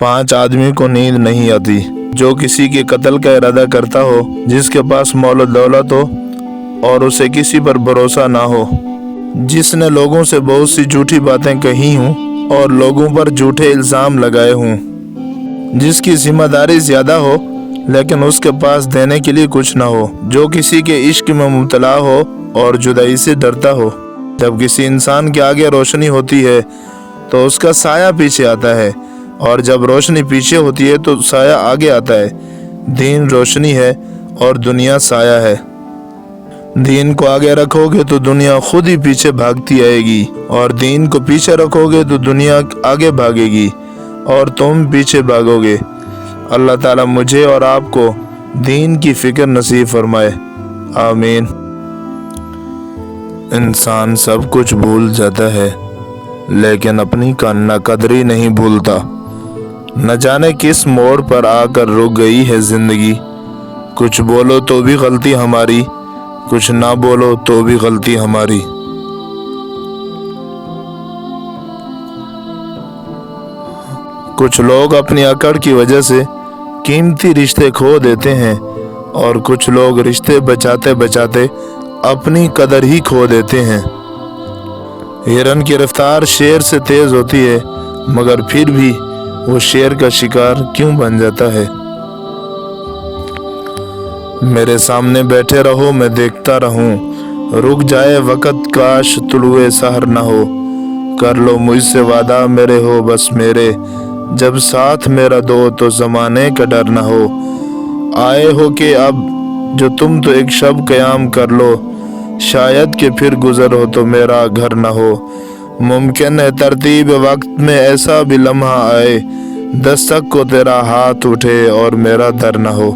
5 आदमी को नींद नहीं आती। जो किसी के कत्ल का इरादा करता हो, जिसके पास मौल दौलत हो और उसे किसी पर भरोसा ना हो, जिसने लोगों से बहुत सी झूठी बातें कही हों और लोगों पर झूठे इल्ज़ाम लगाए हों, जिसकी जिम्मेदारी ज़्यादा हो लेकिन उसके पास देने के लिए कुछ ना हो, जो किसी के इश्क में मुब्तला हो और जुदाई से डरता हो। जब किसी इंसान के आगे रोशनी होती है तो उसका साया पीछे आता है, और जब रोशनी पीछे होती है तो साया आगे आता है। दीन रोशनी है और दुनिया साया है। दीन को आगे रखोगे तो दुनिया खुद ही पीछे भागती आएगी, और दीन को पीछे रखोगे तो दुनिया आगे भागेगी और तुम पीछे भागोगे। अल्लाह ताला मुझे और आपको दीन की फिक्र नसीब फरमाए, आमीन। इंसान सब कुछ भूल जाता है लेकिन अपनी कदरी नहीं भूलता। न जाने किस मोड़ पर आकर रुक गई है जिंदगी। कुछ बोलो तो भी गलती हमारी, कुछ ना बोलो तो भी गलती हमारी। कुछ लोग अपनी अकड़ की वजह से कीमती रिश्ते खो देते हैं, और कुछ लोग रिश्ते बचाते बचाते अपनी कदर ही खो देते हैं। हिरन की रफ्तार शेर से तेज होती है, मगर फिर भी वो शेर का शिकार क्यों बन जाता है। मेरे सामने बैठे रहो, मैं देखता रहूं, रुक जाए वक़्त काश तुलुए सहर न हो। कर लो मुझसे वादा मेरे हो बस मेरे, जब साथ मेरा दो तो ज़माने का डर न हो। आए हो कि अब जो तुम तो एक शब क़याम कर लो, शायद कि फिर गुज़र हो तो मेरा घर न हो। मुमकिन है तरतीब वक्त में ऐसा भी लम्हा आए, दस्तक को तेरा हाथ उठे और मेरा दर न हो।